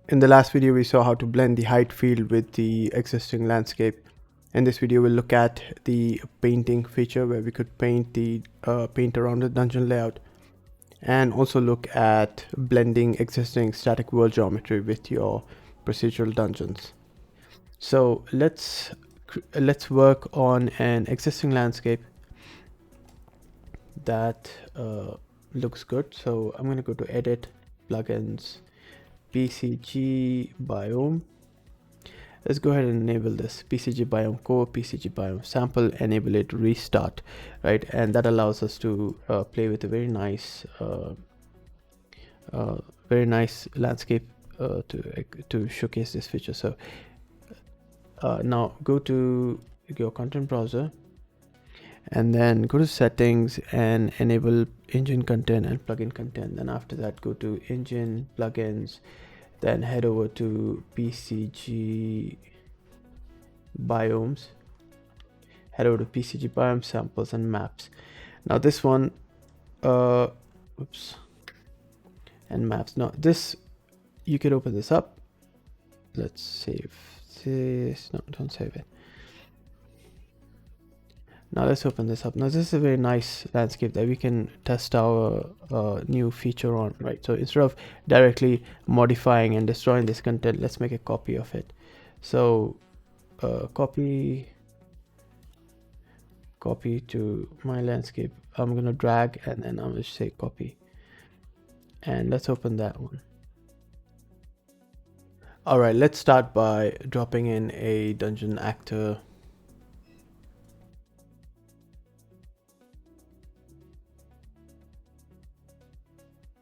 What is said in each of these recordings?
In the last video, we saw how to blend the height field with the existing landscape. In this video, we'll look at the painting feature where we could paint around the dungeon layout, and also look at blending existing static world geometry with your procedural dungeons. So let's work on an existing landscape that looks good. So I'm going to go to Edit, Plugins, PCG Biome. Let's go ahead and enable this PCG Biome Core, PCG Biome Sample, enable it, restart, right? And that allows us to play with a very nice landscape to showcase this feature. So now go to your content browser and then go to settings and enable engine content and plugin content. Then after that, go to engine, plugins, then head over to PCG biomes, head over to PCG biome samples and maps. Now this one, oops, and maps. Now this, you could open this up. Let's save this. No, don't save it. Now let's open this up. Now this is a very nice landscape that we can test our new feature on, right? So instead of directly modifying and destroying this content, let's make a copy of it. So copy to my landscape. I'm gonna drag and then I'm gonna say copy, and let's open that one. All right, let's start by dropping in a dungeon actor.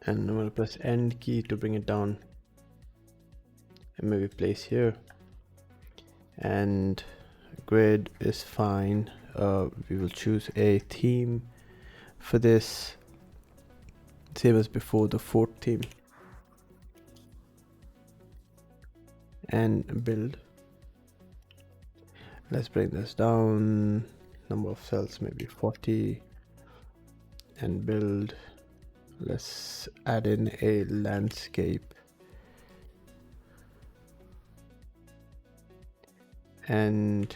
And I'm going to press End key to bring it down and maybe place here. And grid is fine. We will choose a theme for this, same as before, the fourth theme. And build. Let's bring this down. Number of cells maybe 40. And build. Let's add in a landscape. And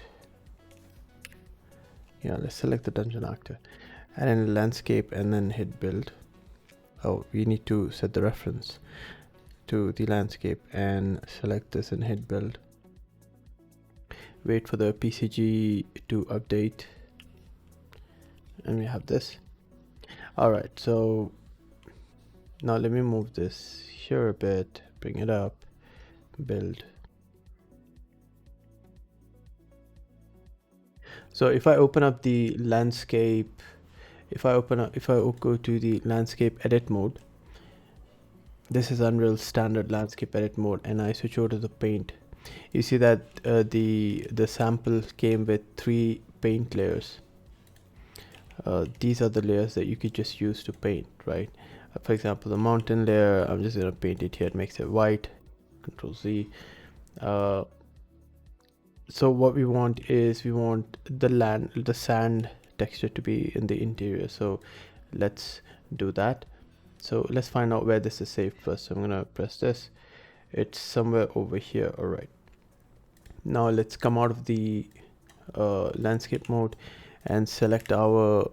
yeah, let's select the dungeon actor, add in a landscape, and then hit build. Oh, we need to set the reference to the landscape and select this and hit build. Wait for the PCG to update, and we have this. All right, so now let me move this here a bit, bring it up, build. So if I open up the landscape, if I go to the landscape edit mode, this is Unreal standard landscape edit mode, and I switch over to the paint. You see that the sample came with 3 paint layers. These are the layers that you could just use to paint, right? For example, the mountain layer, I'm just gonna paint it here. It makes it white. Control Z. So what we want is the sand texture to be in the interior. So let's do that. So let's find out where this is saved first. So I'm gonna press this. It's somewhere over here. All right. Now let's come out of the landscape mode and select our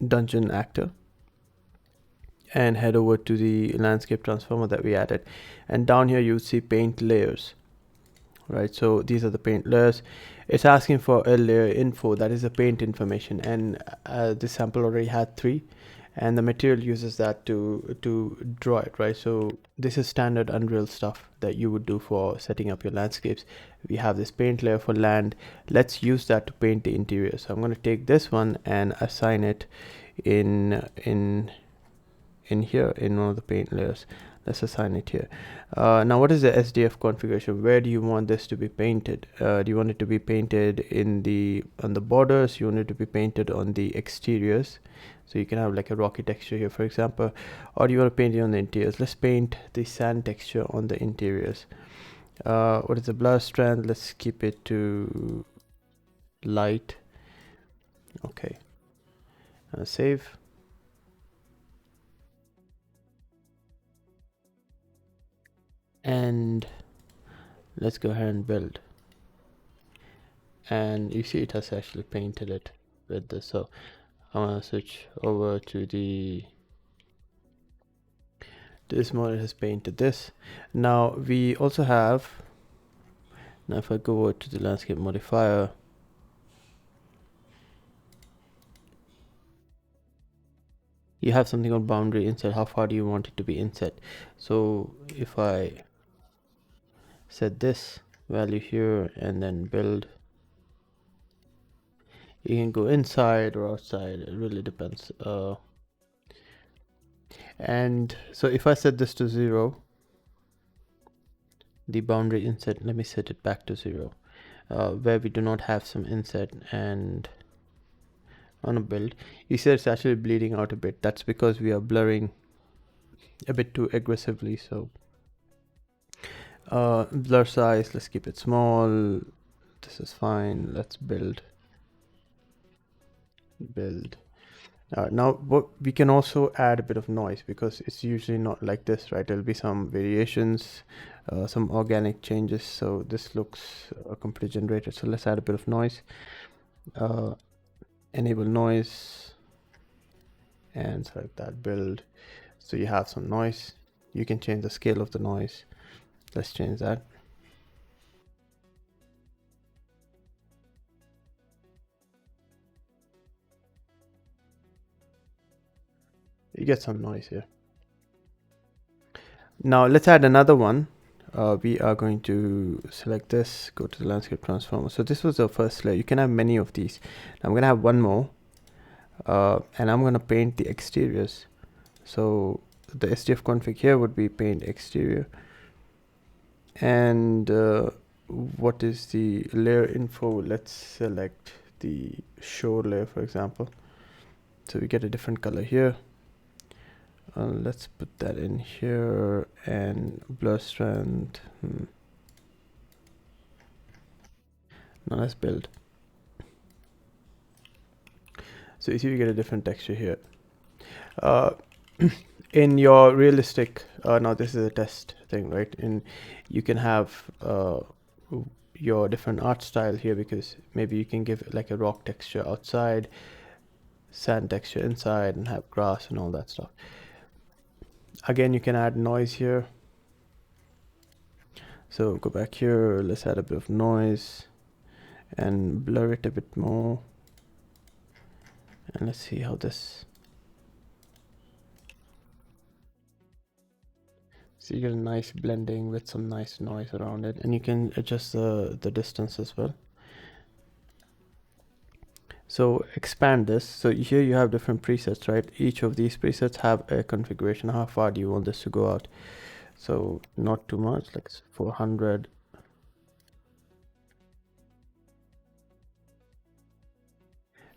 dungeon actor and head over to the landscape transformer that we added, and down here you see paint layers, right? So these are the paint layers. It's asking for a layer info, that is the paint information, and this sample already had 3, and the material uses that to draw it, right? So this is standard Unreal stuff that you would do for setting up your landscapes. We have this paint layer for land. Let's use that to paint the interior. So I'm going to take this one and assign it in here in one of the paint layers. Let's assign it here. Now what is the SDF configuration? Where do you want this to be painted? Do you want it to be painted on the borders? You want it to be painted on the exteriors? So you can have like a rocky texture here, for example, or do you want to paint it on the interiors? Let's paint the sand texture on the interiors. What is the blur strength? Let's keep it to light. Okay. Save. and let's go ahead and build. And you see it has actually painted it with this. So I'm gonna switch over to this mode. It has painted this. Now we also have, now if I go over to the landscape modifier, you have something called boundary inset. How far do you want it to be inset? So if I set this value here and then build, you can go inside or outside, it really depends. And so if I set this to 0, the boundary inset, let me set it back to 0, where we do not have some inset, and on a build, you see it's actually bleeding out a bit. That's because we are blurring a bit too aggressively. So blur size, let's keep it small. This is fine. Let's build. Now what we can also add a bit of noise, because it's usually not like this, right? There'll be some variations, some organic changes. So this looks computer generated. So let's add a bit of noise. Enable noise and select that, build. So you have some noise. You can change the scale of the noise. Let's change that. You get some noise here. Now let's add another one. We are going to select this, go to the landscape transformer. So this was the first layer. You can have many of these. I'm going to have one more, and I'm going to paint the exteriors. So the SDF config here would be paint exterior. And what is the layer info? Let's select the shore layer, for example. So we get a different color here. Let's put that in here, and blur strand. Now let's build. So you see we get a different texture here. In your realistic, now this is a test thing, right? And you can have your different art style here, because maybe you can give it like a rock texture outside, sand texture inside, and have grass and all that stuff. Again, you can add noise here. So go back here, let's add a bit of noise and blur it a bit more. And let's see how this, so you get a nice blending with some nice noise around it, and you can adjust the distance as well. So expand this. So here you have different presets, right? Each of these presets have a configuration. How far do you want this to go out? So not too much, like 400.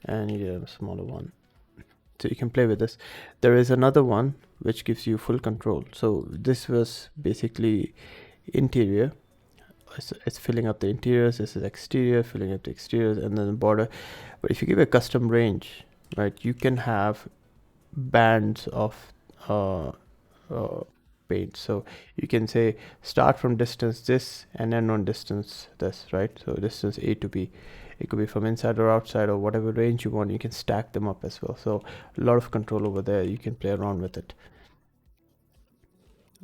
And you get a smaller one. So you can play with this. There is another one which gives you full control. So this was basically interior. It's filling up the interiors. This is exterior, filling up the exteriors, and then the border. But if you give a custom range, right, you can have bands of paint. So you can say start from distance this and end on distance this, right? So distance A to B. It could be from inside or outside, or whatever range you want. You can stack them up as well. So a lot of control over there. You can play around with it.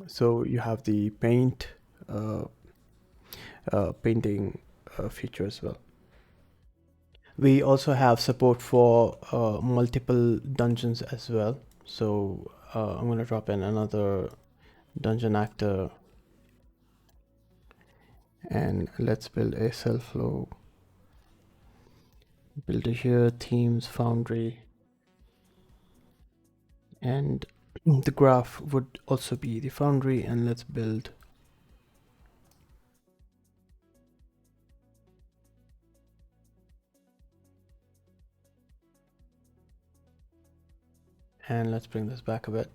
So you have the paint painting feature as well. We also have support for multiple dungeons as well. So I'm going to drop in another dungeon actor, and let's build a CellFlow builder here, themes, Foundry, and the graph would also be the Foundry. And let's build. And let's bring this back a bit.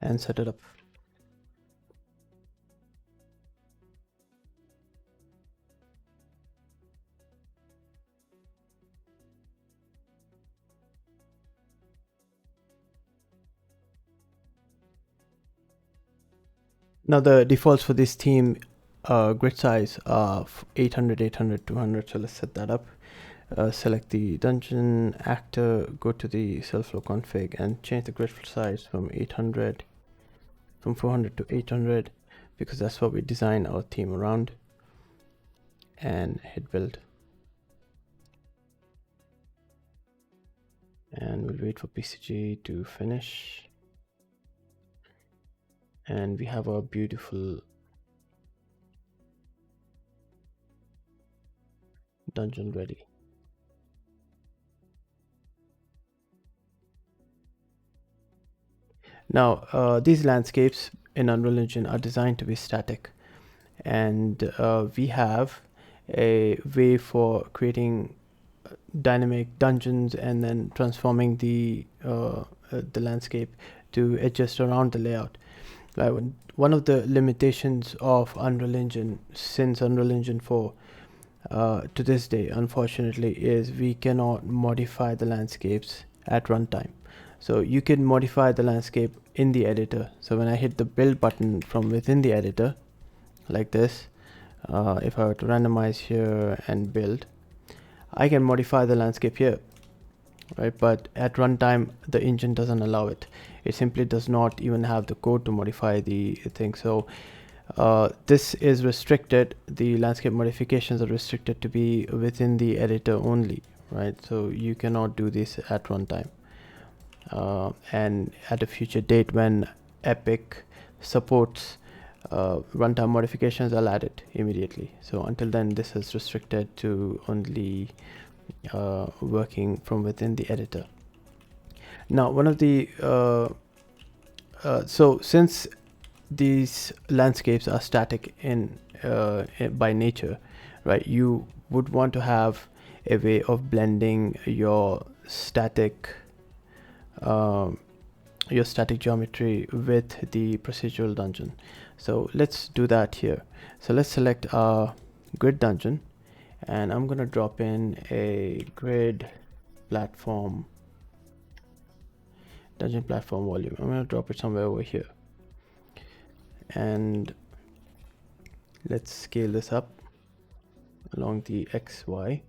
And set it up. Now the defaults for this theme grid size are 800, 800, 200. So let's set that up. Select the dungeon actor, go to the CellFlow config and change the grid size from 800, from 400 to 800, because that's what we design our theme around, and hit build. And we'll wait for PCG to finish. And we have our beautiful dungeon ready. Now, these landscapes in Unreal Engine are designed to be static, and we have a way for creating dynamic dungeons and then transforming the landscape to adjust around the layout. One of the limitations of Unreal Engine since Unreal Engine 4 to this day, unfortunately, is we cannot modify the landscapes at runtime. So you can modify the landscape in the editor. So when I hit the build button from within the editor, like this, if I were to randomize here and build, I can modify the landscape here, right? But at runtime, the engine doesn't allow it. It simply does not even have the code to modify the thing. So this is restricted. The landscape modifications are restricted to be within the editor only, right? So you cannot do this at runtime. And at a future date, when Epic supports runtime modifications, I'll add it immediately. So until then, this is restricted to only working from within the editor. Now, one of the so since these landscapes are static in by nature, right, you would want to have a way of blending your static geometry with the procedural dungeon. So let's do that here. So let's select our grid dungeon, and I'm gonna drop in a grid platform, dungeon platform volume. I'm gonna drop it somewhere over here, and let's scale this up along the XY.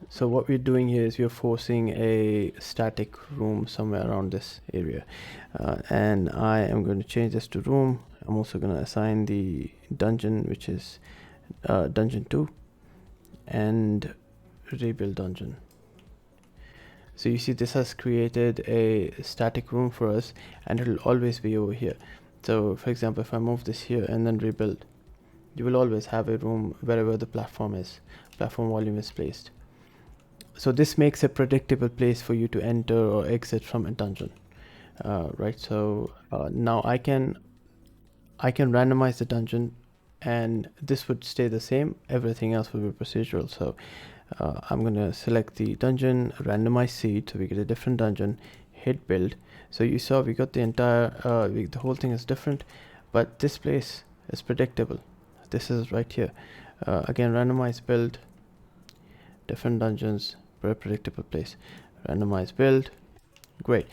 So what we're doing here is we're forcing a static room somewhere around this area, and I am going to change this to room. I'm also going to assign the dungeon, which is dungeon 2, and rebuild dungeon. So you see this has created a static room for us, and it will always be over here. So for example, if I move this here and then rebuild, you will always have a room wherever the platform volume is placed. So this makes a predictable place for you to enter or exit from a dungeon, right? So now I can randomize the dungeon, and this would stay the same. Everything else will be procedural. So I'm going to select the dungeon, randomize seed, so we get a different dungeon, hit build. So you saw we got the entire, the whole thing is different, but this place is predictable. This is right here. Again, randomize build, different dungeons, very predictable place. Randomize build. Great.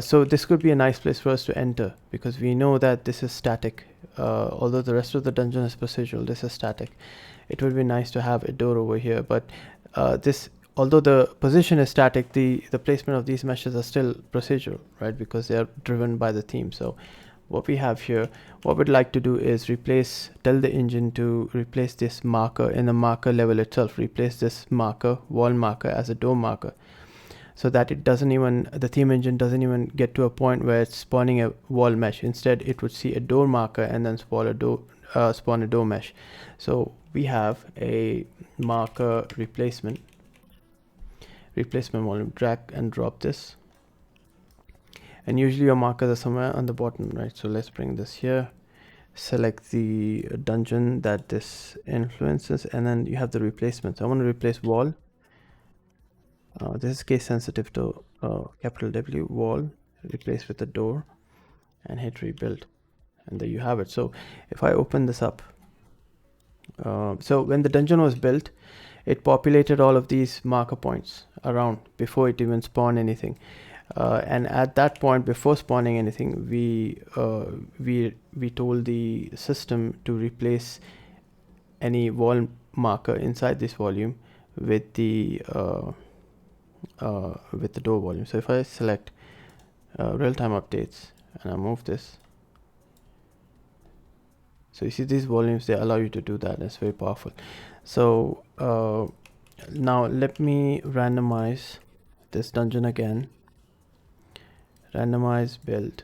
So this could be a nice place for us to enter, because we know that this is static. Although the rest of the dungeon is procedural, this is static. It would be nice to have a door over here, but although the position is static, the placement of these meshes are still procedural, right? Because they are driven by the theme. So what we have here, what we'd like to do is tell the engine to replace this marker in the marker level itself, replace this marker, wall marker, as a door marker, so that the theme engine doesn't even get to a point where it's spawning a wall mesh. Instead, it would see a door marker and then spawn a door mesh. So we have a marker replacement volume. Drag and drop this, and usually your markers are somewhere on the bottom, right? So let's bring this here, select the dungeon that this influences, and then you have the replacement. So I want to replace wall. This is case sensitive to capital W, wall, replace with a door, and hit rebuild, and there you have it. So if I open this up, so when the dungeon was built, it populated all of these marker points around before it even spawned anything. And at that point, before spawning anything, we told the system to replace any wall marker inside this volume with the door volume. So if I select real-time updates and I move this, so you see these volumes, they allow you to do that. It's very powerful. So now let me randomize this dungeon again. Randomize build.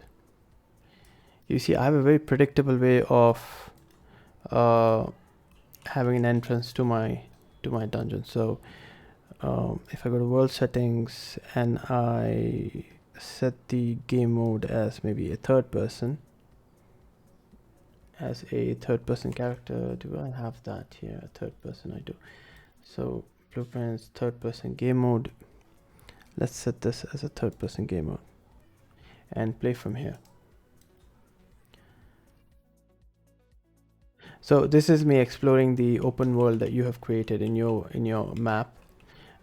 You see I have a very predictable way of having an entrance to my dungeon. So if I go to world settings and I set the game mode as maybe a third person, as a third person character, do I have that here? Third person, I do. So blueprints, third person game mode. Let's set this as a third person game mode and play from here. So this is me exploring the open world that you have created in your map,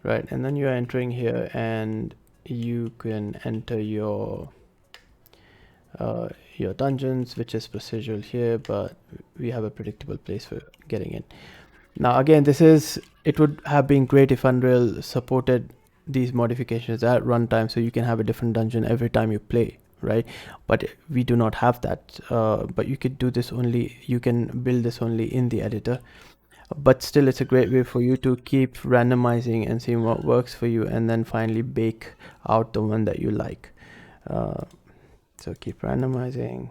right? And then you're entering here and you can enter your dungeons, which is procedural here, but we have a predictable place for getting in. Now again, it would have been great if Unreal supported these modifications at runtime, so you can have a different dungeon every time you play, right? But we do not have that. But you could do this only, you can build this only in the editor. But still, it's a great way for you to keep randomizing and seeing what works for you, and then finally bake out the one that you like. So keep randomizing.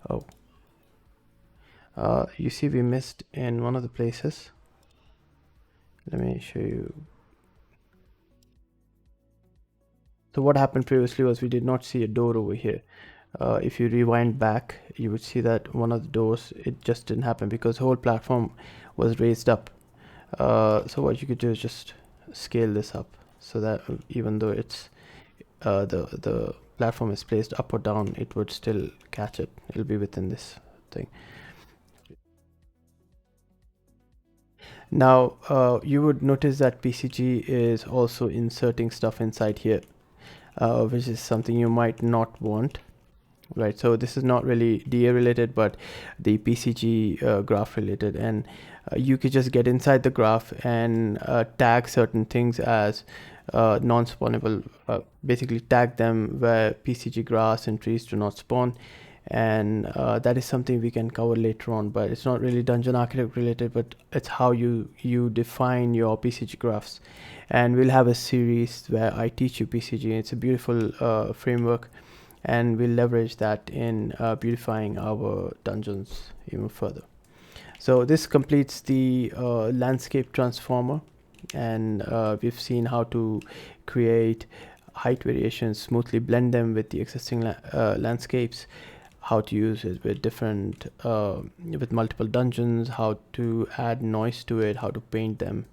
Oh, you see we missed in one of the places. Let me show you. So what happened previously was we did not see a door over here. If you rewind back, you would see that one of the doors, it just didn't happen because the whole platform was raised up. So what you could do is just scale this up so that even though it's the platform is placed up or down, it would still catch it. It'll be within this thing. Now you would notice that PCG is also inserting stuff inside here, which is something you might not want, right? So this is not really DA related, but the PCG graph related, and you could just get inside the graph and tag certain things as non-spawnable, basically tag them where PCG grass and trees do not spawn. And that is something we can cover later on, but it's not really dungeon architect related, but it's how you define your PCG graphs. And we'll have a series where I teach you PCG. It's a beautiful framework, and we'll leverage that in beautifying our dungeons even further. So this completes the landscape transformer, and we've seen how to create height variations, smoothly blend them with the existing landscapes, how to use it with different with multiple dungeons, how to add noise to it, how to paint them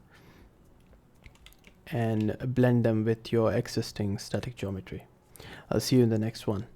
and blend them with your existing static geometry. I'll see you in the next one.